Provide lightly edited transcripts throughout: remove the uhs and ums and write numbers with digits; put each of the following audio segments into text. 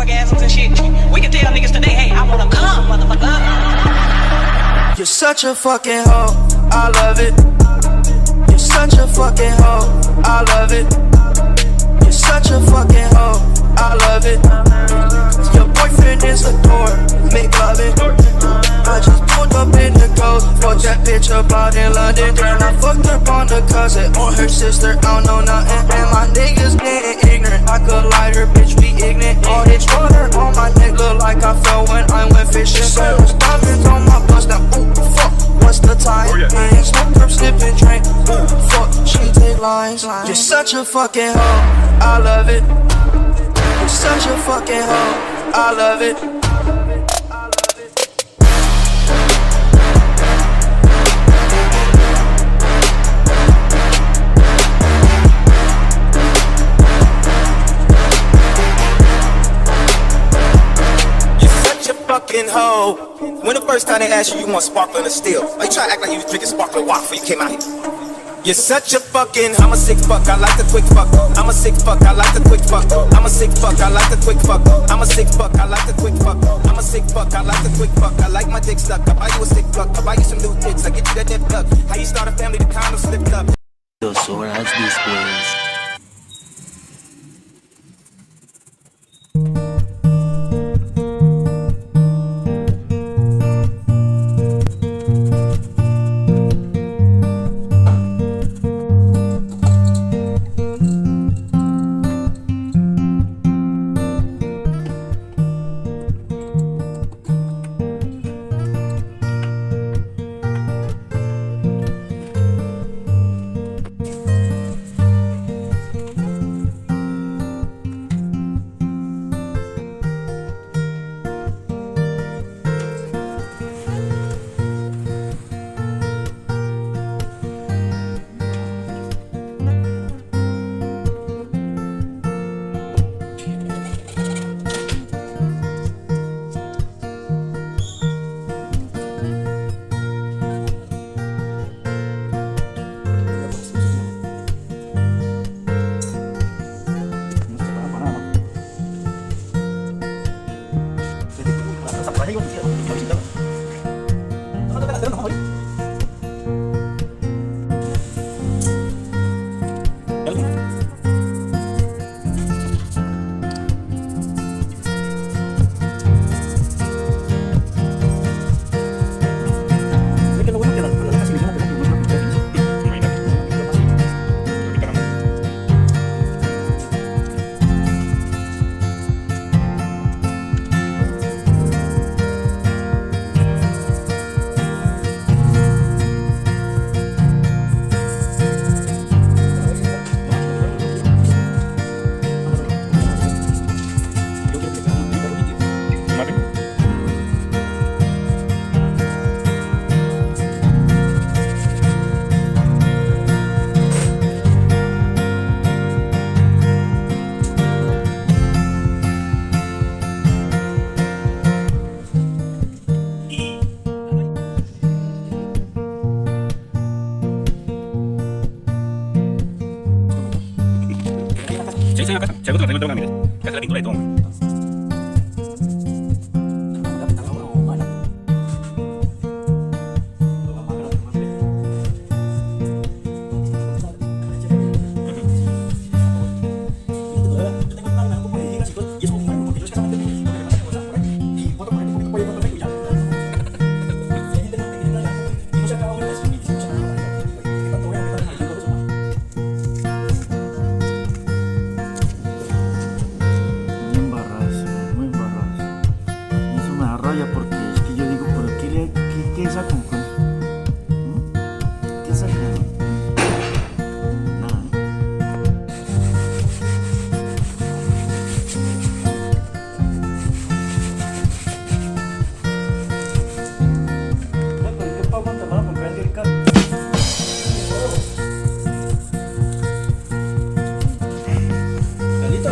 orgasms and shit. We can tell niggas today, hey, I wanna come, motherfucker. You're such a fucking hoe, I love it. You're such a fucking hoe, I love it. You're such a fucking hoe, I love it. Your boyfriend is a dork, make love it. I just pulled up in the ghost, fucked that bitch up out in London. And I fucked up on the cousin, on her sister, I don't know nothing. And my niggas getting ignorant, I could lie her, bitch, be ignorant. All this water on my neck look like I fell when I went fishing. So there's diamonds on my bust, now ooh, fuck, what's the time? Man, smoke, perp, sip and drink, ooh, fuck, she take lines. You're such a fucking hoe, I love it. You're such a fucking hoe, I love it. Fucking hoe. When the first time they asked you want sparkling or still? Why you try to act like you was drinking sparkling water before you came out here? You're such a fucking, I'm a sick fuck, I like the quick fuck. I'm a sick fuck, I like the quick fuck. I'm a sick fuck, I like the quick fuck. I'm a sick fuck, I like the quick fuck. I'm a sick fuck, I like the quick fuck. I like my dick stuck, I buy you a stick fuck. I buy you some new tits, I get you that nip tuck. How you start a family, the condom slipped up. 2 horas después. Si algo te lo tengo en la mira. Que hace la pintura y todo.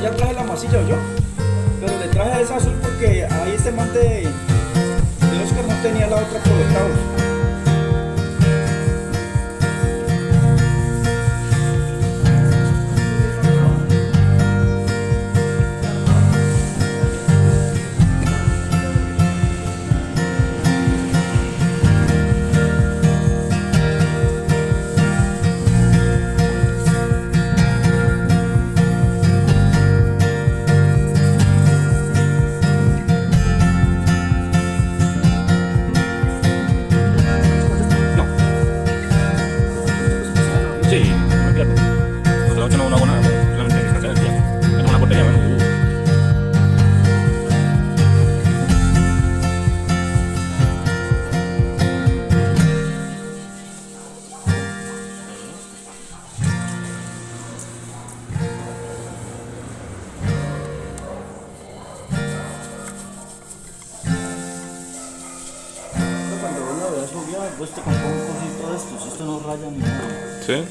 Ya traje la masilla yo, pero le traje esa azul porque ahí este man de Oscar no tenía la otra por los lados. puesto con concos y todo esto, si esto no raya ni nada. ¿Sí? Esto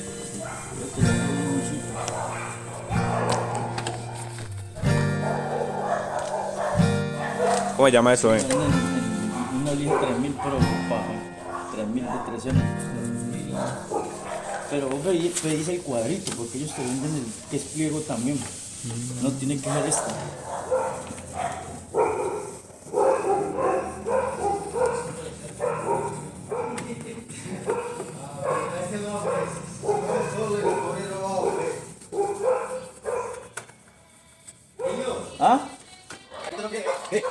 está bien así. ¿Cómo se llama eso, Una lija 3000, pero para 3000 de 13 años. Pero vos pedís el cuadrito, porque ellos te venden el que es pliego también. No tiene que ser esta. ¿Ah? ¿Qué?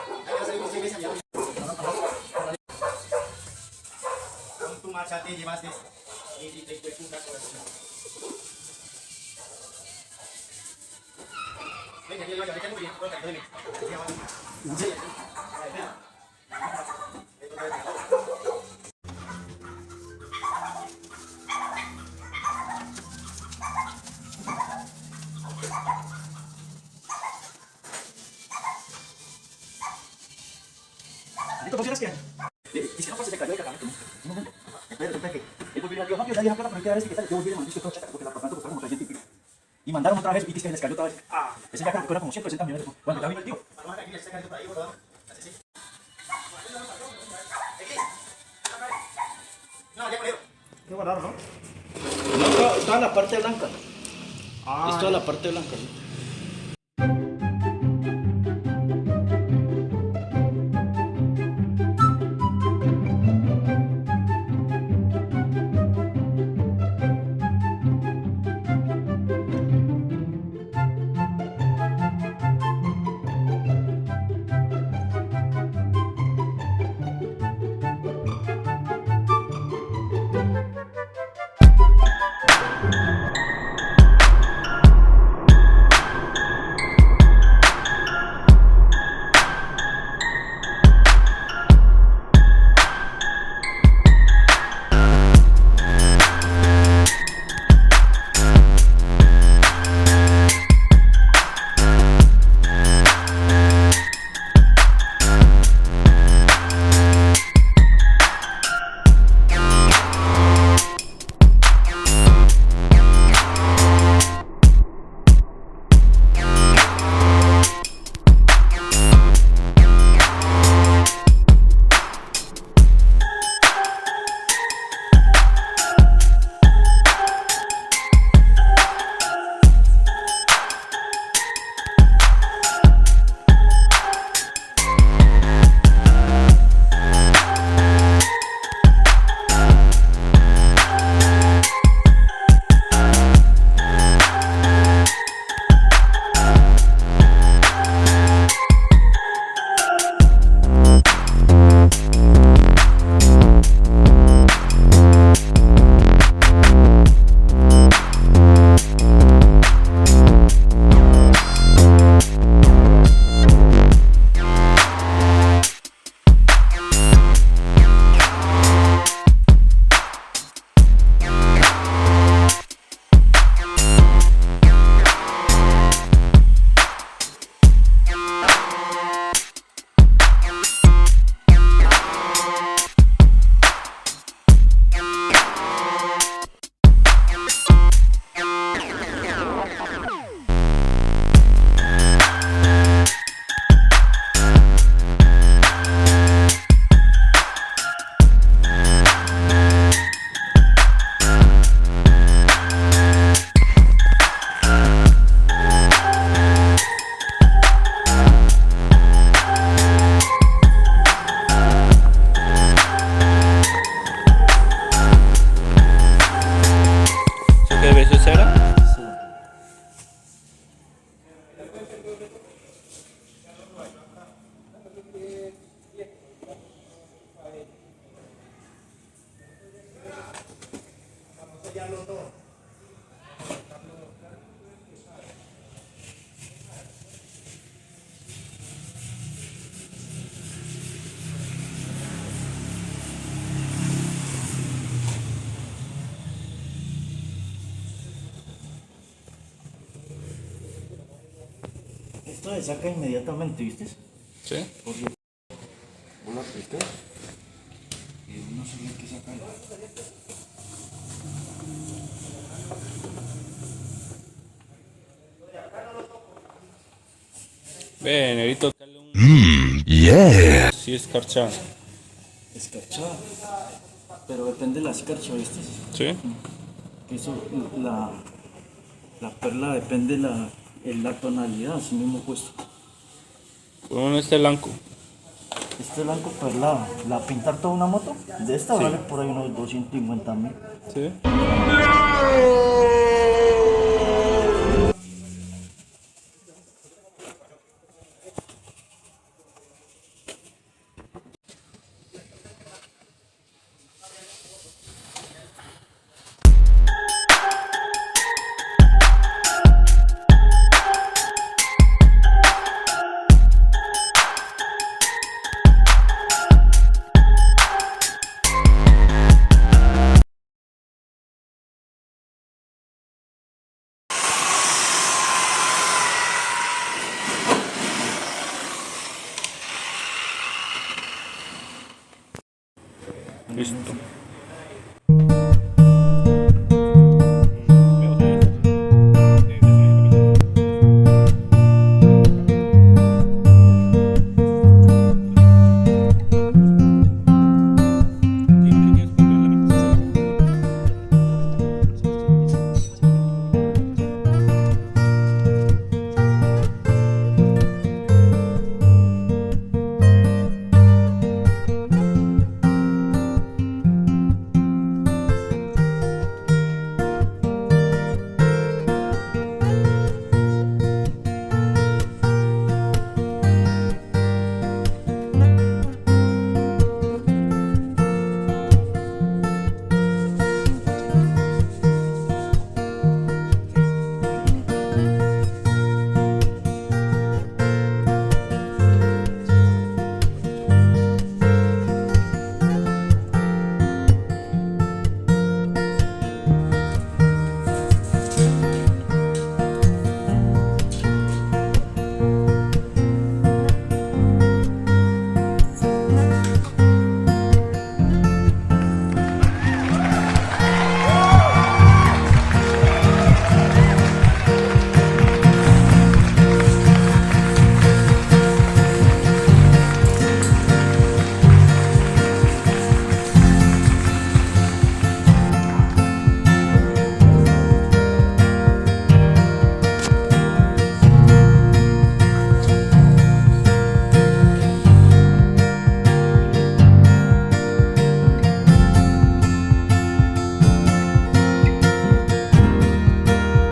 ¿Listo? ¿Funcionas qué? Y si no, pues se cayó el cargamento. Espera que él volvió a decir, deja plata, pero hay que dar este que tal. Yo volví a mandar todo chaca porque el apartamento costaba como 300 y pico. Y mandaron otra vez y que se les cayó otra vez. Ese ya creo que era como 160 millones. Cuando ya vino el tío. Qué guardar, ¿no? No, toda la parte blanca. Es toda la parte blanca, sí. Esto se saca inmediatamente, ¿viste? Sí. Porque vos la apretas y de una sé bien qué sacar. Ve, negrito, dale un... Yeah. Sí, escarchado. Escarchada. Pero depende de la escarcha, ¿viste? ¿Sí? Eso, la perla depende la tonalidad, así mismo puesto. Uno este blanco. Este blanco perlado, la pintar toda una moto, de esta vale por ahí unos 250.000. ¿Sí? Listo.